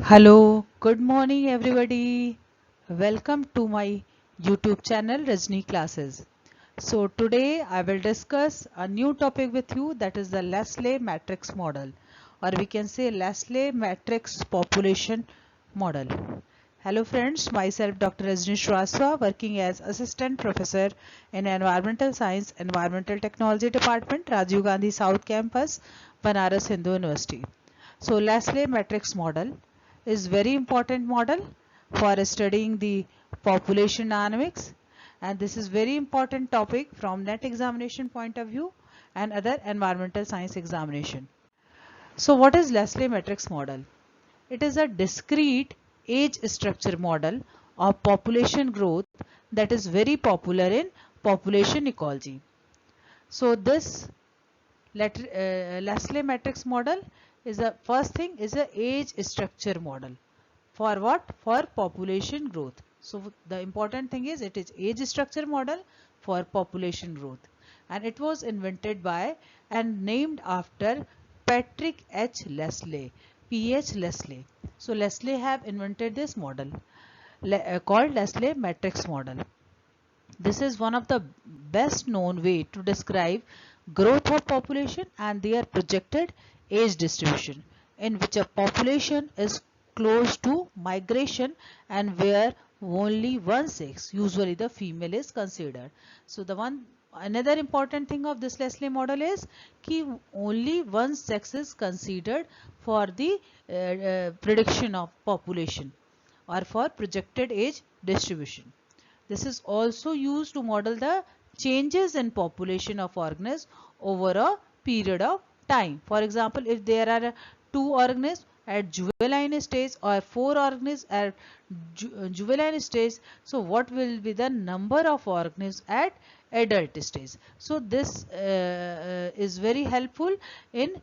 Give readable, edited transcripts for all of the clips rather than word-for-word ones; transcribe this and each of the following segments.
Hello, good morning everybody. Welcome to my YouTube channel Rajni Classes. So today I will discuss a new topic with you, that is the Leslie matrix model, or we can say Leslie matrix population model. Hello friends, myself Dr. Rajni Shrivastava, working as Assistant Professor in Environmental Science Environmental Technology Department, Rajiv Gandhi South Campus, Banaras Hindu University. So Leslie matrix model is very important model for studying the population dynamics, and this is very important topic from net examination point of view and other environmental science examination. So what is Leslie matrix model? It is a discrete age structure model of population growth that is very popular in population ecology. So this Leslie matrix model is the first thing is a age structure model. For what? For population growth. So the important thing is it is age structure model for population growth, and it was invented by and named after Patrick H. Leslie, P.H. Leslie. So Leslie have invented this model called Leslie matrix model. This is one of the best known way to describe growth of population and their projected age distribution, in which a population is close to migration and where only one sex, usually the female, is considered. So another important thing of this Leslie model is that only one sex is considered for the prediction of population or for projected age distribution. This is also used to model the changes in population of organisms over a period of time. For example, if there are two organisms at juvenile stage or four organisms at juvenile stage, so what will be the number of organisms at adult stage? So this is very helpful in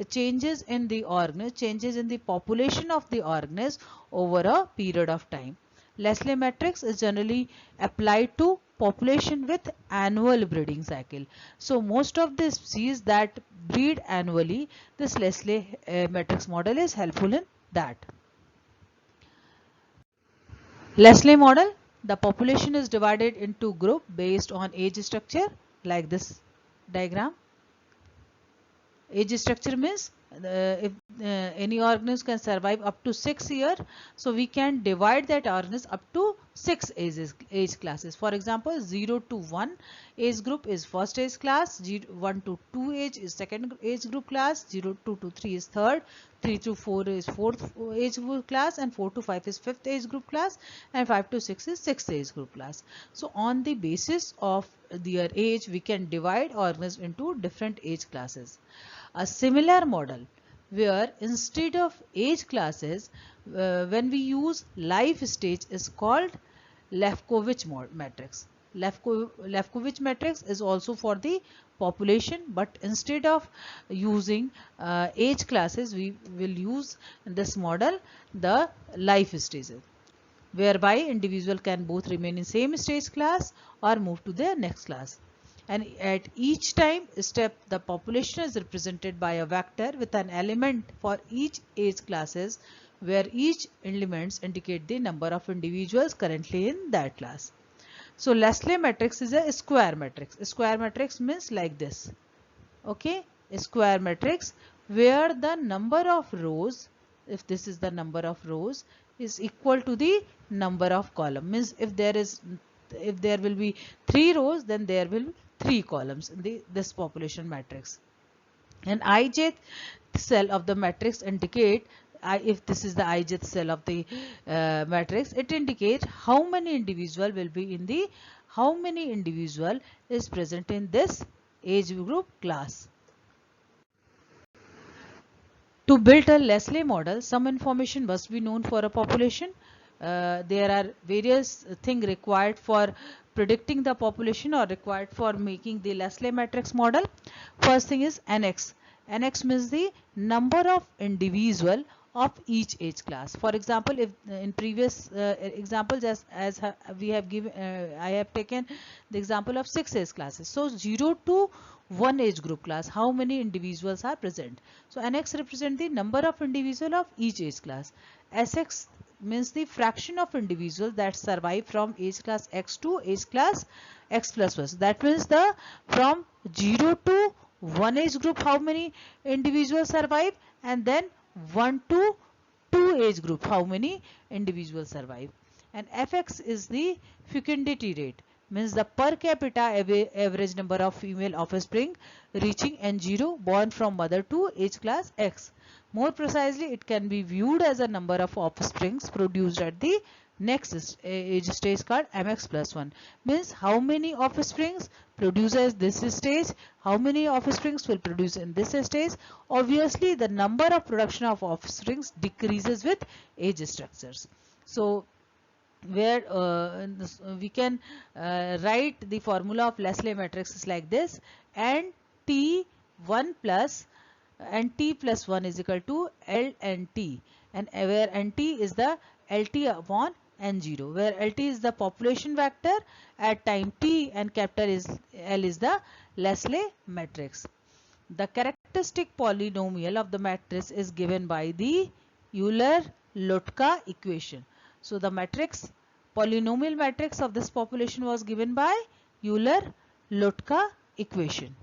changes in the organism, changes in the population of the organism over a period of time. Leslie matrix is generally applied to population with annual breeding cycle. So most of the species that breed annually, this Leslie matrix model is helpful in that. Leslie model, the population is divided into group based on age structure like this diagram. Age structure means if any organism can survive up to 6 years, so we can divide that organism up to 6 age classes. For example, 0 to 1 age group is first age class, 1 to 2 age is second age group class, 0 2 to 3 is third, 3 to 4 is fourth age group class, and 4 to 5 is fifth age group class, and 5 to 6 is sixth age group class. So on the basis of their age, we can divide organisms into different age classes. A similar model where instead of age classes, when we use life stage, is called Lefkovich matrix. Lefkovich matrix is also for the population, but instead of using age classes, we will use in this model the life stages, whereby individual can both remain in same stage class or move to the next class. And at each time step, the population is represented by a vector with an element for each age classes, where each elements indicate the number of individuals currently in that class. So Leslie matrix is a square matrix. A square matrix means like this. Okay, a square matrix where the number of rows, if this is the number of rows, is equal to the number of columns. Means if there will be 3 rows, then there will be 3 columns in this population matrix. And ijth cell of the matrix indicate, if this is the ijth cell of the matrix, it indicates how many individual will be in the, how many individual is present in this age group class. To build a Leslie model, some information must be known for a population. There are various things required for predicting the population or required for making the Leslie matrix model. First thing is NX. NX means the number of individual of each age class. For example, if in previous examples, we have given, I have taken the example of 6 age classes. So 0 to 1 age group class, how many individuals are present? So NX represent the number of individual of each age class. SX means the fraction of individuals that survive from age class X to age class X plus 1. So that means the from 0 to 1 age group how many individuals survive, and then 1 to 2 age group how many individuals survive. And Fx is the fecundity rate, means the per capita average number of female offspring reaching N0 born from mother to age class X. More precisely, it can be viewed as a number of offsprings produced at the next age stage called Mx plus 1. Means how many offsprings produce at this stage, how many offsprings will produce in this stage. Obviously, the number of production of offsprings decreases with age structures. So where we can write the formula of Leslie matrix is like this: n t1 plus and t plus 1 is equal to L and T, and where NT is the LT upon N0, where LT is the population vector at time t and capital is L is the Leslie matrix. The characteristic polynomial of the matrix is given by the Euler-Lotka equation. So the matrix, polynomial matrix of this population was given by Euler-Lotka equation.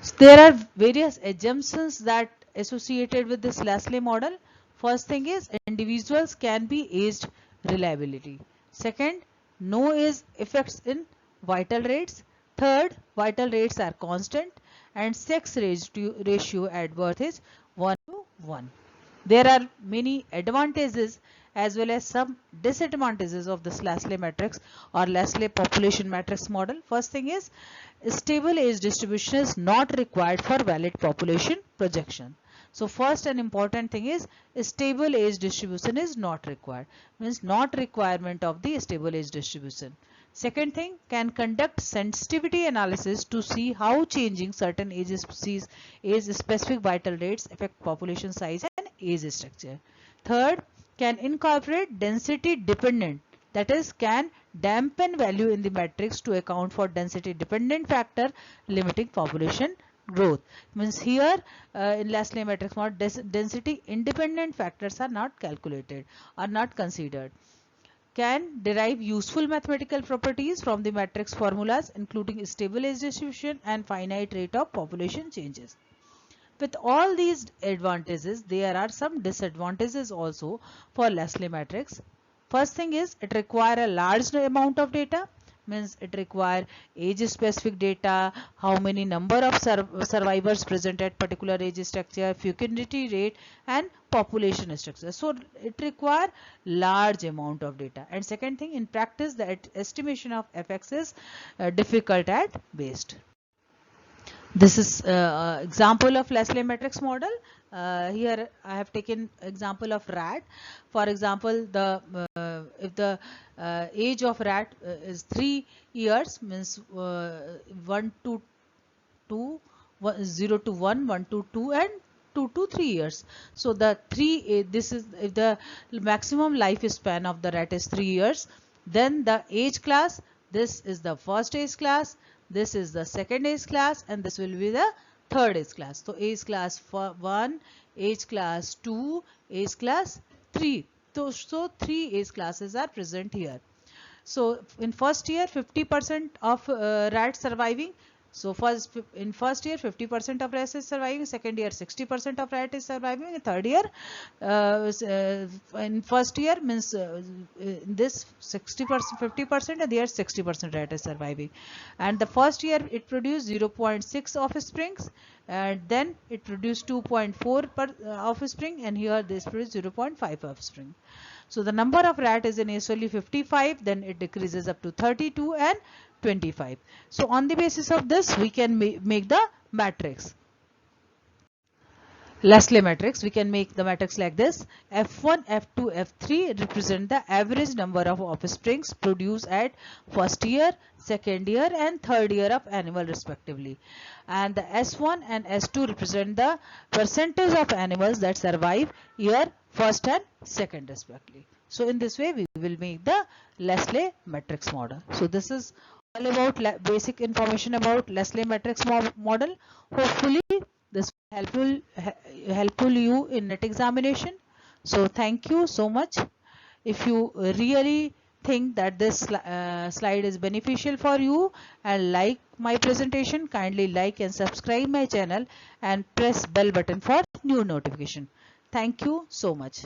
So there are various assumptions that associated with this Leslie model. First thing is individuals can be aged reliability. Second, no age effects in vital rates. Third, vital rates are constant, and sex ratio at birth is 1 to 1. There are many advantages as well as some disadvantages of this Leslie matrix or Leslie population matrix model. First thing is stable age distribution is not required for valid population projection. So first and important thing is stable age distribution is not required, means not requirement of the stable age distribution. Second thing, can conduct sensitivity analysis to see how changing certain age specific vital rates affect population size and age structure. Third, can incorporate density dependent, that is can dampen value in the matrix to account for density dependent factor limiting population growth. Means here in Leslie matrix model density independent factors are not calculated, are not considered. Can derive useful mathematical properties from the matrix formulas including stable age distribution and finite rate of population changes. With all these advantages, there are some disadvantages also for Leslie matrix. First thing is it requires a large amount of data, means it requires age specific data, how many number of survivors present at particular age structure, fecundity rate and population structure. So it requires large amount of data. And second thing, in practice the estimation of FX is difficult at best. This is example of Leslie matrix model. Here I have taken example of rat. For example, if the age of rat is 3 years, means 1 to 2, 0 to 1, 1 to 2 and 2 to 3 years. So the this is if the maximum lifespan of the rat is 3 years, then the age class, this is the first age class, this is the second age class, and this will be the third age class. So age class 1, age class 2, age class 3. So 3 age classes are present here. So in first year 50% of rats surviving. So in first year 50% of rats is surviving, second year 60% of rat is surviving, in third year in first year means this 60%, 50% and there 60% rat is surviving. And the first year it produced 0.6 offsprings, and then it produced 2.4 offspring, and here this produced 0.5 offspring. So the number of rat is initially 55, then it decreases up to 32 and 25. So on the basis of this we can make the matrix. Leslie matrix, we can make the matrix like this. F1, F2, F3 represent the average number of offsprings produced at first year, second year and third year of animal respectively. And the S1 and S2 represent the percentage of animals that survive year first and second respectively. So in this way we will make the Leslie matrix model. So this is all about basic information about Leslie matrix model. Hopefully this will helpful you in net examination. So thank you so much. If you really think that this slide is beneficial for you and like my presentation, kindly like and subscribe my channel and press bell button for new notification. Thank you so much.